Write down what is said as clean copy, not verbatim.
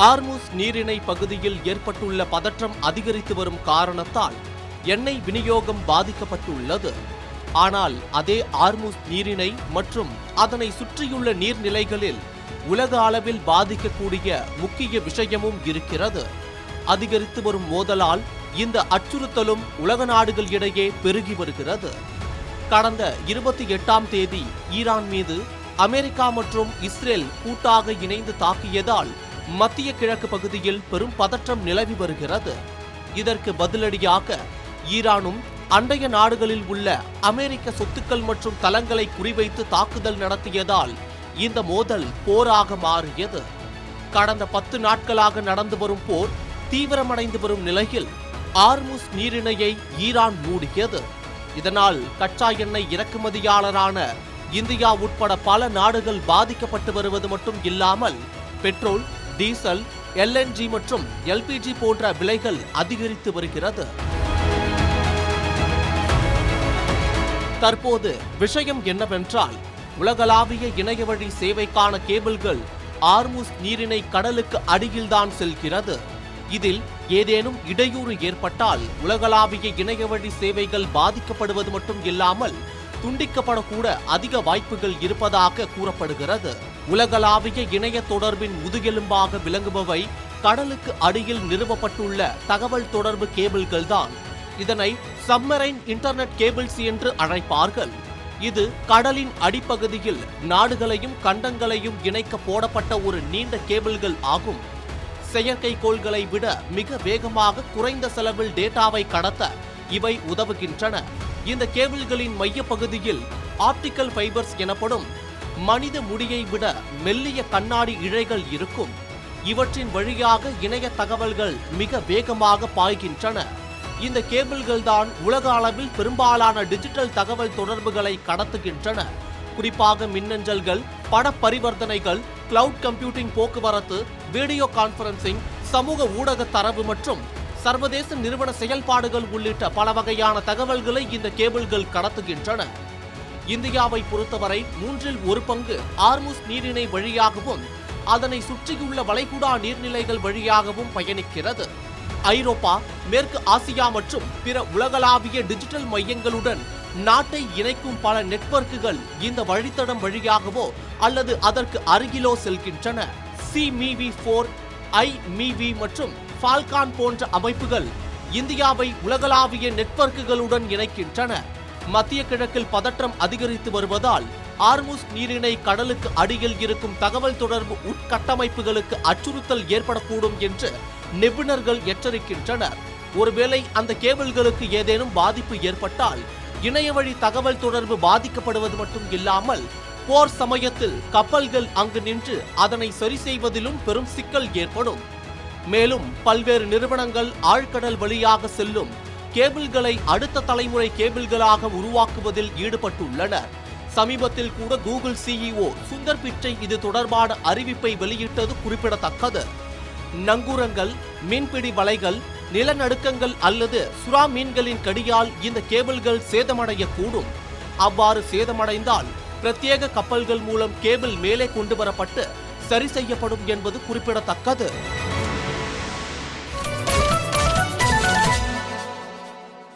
ஆர்முஸ் நீரிணை பகுதியில் ஏற்பட்டுள்ள பதற்றம் அதிகரித்து வரும் காரணத்தால் எண்ணெய் விநியோகம் பாதிக்கப்பட்டுள்ளது. ஆனால் அதே ஆர்முஸ் நீரிணை மற்றும் அதனை சுற்றியுள்ள நீர்நிலைகளில் உலக அளவில் பாதிக்கக்கூடிய முக்கிய விஷயமும் இருக்கிறது. அதிகரித்து வரும் மோதலால் இந்த அச்சுறுத்தலும் உலக நாடுகள் இடையே பெருகி வருகிறது. கடந்த 28ஆம் தேதி ஈரான் மீது அமெரிக்கா மற்றும் இஸ்ரேல் கூட்டாக இணைந்து தாக்கியதால் மத்திய கிழக்கு பகுதியில் பெரும் பதற்றம் நிலவி வருகிறது. இதற்கு பதிலடியாக ஈரானும் அண்டைய நாடுகளில் உள்ள அமெரிக்க சொத்துக்கள் மற்றும் தளங்களை குறிவைத்து தாக்குதல் நடத்தியதால் இந்த மோதல் போராக மாறியது. கடந்த 10 நாட்களாக நடந்து வரும் போர் தீவிரமடைந்து வரும் நிலையில் ஆர்முஸ் நீரிணையை ஈரான் மூடியது. இதனால் கச்சா எண்ணெய் இறக்குமதியாளரான இந்தியா உட்பட பல நாடுகள் பாதிக்கப்பட்டு வருவது மட்டும் இல்லாமல் பெட்ரோல், டீசல், LNG மற்றும் LPG போன்ற விலைகள் அதிகரித்து வருகிறது. தற்போது விஷயம் என்னவென்றால், உலகளாவிய இணையவழி சேவைக்கான கேபிள்கள் ஆர்முஸ் நீரிணை கடலுக்கு அடியில்தான் செல்கிறது. இதில் ஏதேனும் இடையூறு ஏற்பட்டால் உலகளாவிய இணையவழி சேவைகள் பாதிக்கப்படுவது மட்டும் இல்லாமல் துண்டிக்கப்படக்கூட அதிக வாய்ப்புகள் இருப்பதாக கூறப்படுகிறது. உலகளாவிய இணைய தொடர்பின் முதுகெலும்பாக விளங்குபவை கடலுக்கு அடியில் நிறுவப்பட்டுள்ள தகவல் தொடர்பு கேபிள்கள்தான். இதனை சப்மரைன் இன்டர்நெட் கேபிள்ஸ் என்று அழைப்பார்கள். இது கடலின் அடிப்பகுதியில் நாடுகளையும் கண்டங்களையும் இணைக்க போடப்பட்ட ஒரு நீண்ட கேபிள்கள் ஆகும். செயற்கைக்கோள்களை விட மிக வேகமாக குறைந்த செலவில் டேட்டாவை கடத்த இவை உதவுகின்றன. இந்த கேபிள்களின் மையப்பகுதியில் ஆப்டிக்கல் ஃபைபர்ஸ் எனப்படும் மனித முடியை விட மெல்லிய கண்ணாடி இழைகள் இருக்கும். இவற்றின் வழியாக இணைய தகவல்கள் மிக வேகமாக பாய்கின்றன. இந்த கேபிள்கள் தான் உலக அளவில் பெரும்பாலான டிஜிட்டல் தகவல் தொடர்புகளை கடத்துகின்றன. குறிப்பாக மின்னஞ்சல்கள், பட பரிவர்த்தனைகள், கிளவுட் கம்ப்யூட்டிங், போக்குவரத்து, வீடியோ கான்பரன்சிங், சமூக ஊடக தரவு மற்றும் சர்வதேச நிறுவன செயல்பாடுகள் உள்ளிட்ட பல வகையான தகவல்களை இந்த கேபிள்கள் கடத்துகின்றன. இந்தியாவை பொறுத்தவரை 1/3 பங்கு ஆர்முஸ் நீரிணை வழியாகவும் அதனை சுற்றியுள்ள வளைகுடா நீர்நிலைகள் வழியாகவும் பயணிக்கிறது. ஐரோப்பா, மேற்கு ஆசியா மற்றும் பிற உலகளாவிய டிஜிட்டல் மையங்களுடன் நாட்டை இணைக்கும் பல நெட்வொர்க்குகள் இந்த வழித்தடம் வழியாகவோ அல்லது அதற்கு அருகிலோ செல்கின்றன. CMeV4, iMeV மற்றும் ஃபால்கான் போன்ற அமைப்புகள் இந்தியாவை உலகளாவிய நெட்வொர்க்குகளுடன் இணைக்கின்றன. மத்திய கிழக்கில் பதற்றம் அதிகரித்து வருவதால் ஆர்முஸ் நீரிணை கடலுக்கு அடியில் இருக்கும் தகவல் தொடர்பு உட்கட்டமைப்புகளுக்கு அச்சுறுத்தல் ஏற்படக்கூடும் என்று நிபுணர்கள் எச்சரிக்கின்றனர். ஒருவேளை அந்த கேபிள்களுக்கு ஏதேனும் பாதிப்பு ஏற்பட்டால் இணையவழி தகவல் தொடர்பு பாதிக்கப்படுவது மட்டும் இல்லாமல் போர் சமயத்தில் கப்பல்கள் அங்கு நின்று அதனை சரி செய்வதிலும் பெரும் சிக்கல் ஏற்படும். மேலும் பல்வேறு நிறுவனங்கள் ஆழ்கடல் வழியாக செல்லும் கேபிள்களை அடுத்த தலைமுறை கேபிள்களாக உருவாக்குவதில் ஈடுபட்டுள்ளனர். சமீபத்தில் கூட கூகுள் CEO சுந்தர் பிச்சை இது தொடர்பான அறிவிப்பை வெளியிட்டது குறிப்பிடத்தக்கது. நங்கூரங்கள், மீன்பிடி வலைகள், நிலநடுக்கங்கள் அல்லது சுறா மீன்களின் கடியால் இந்த கேபிள்கள் சேதமடையக்கூடும். அவ்வாறு சேதமடைந்தால் பிரத்யேக கப்பல்கள் மூலம் கேபிள் மேலே கொண்டு வரப்பட்டு சரி செய்யப்படும் என்பது குறிப்பிடத்தக்கது.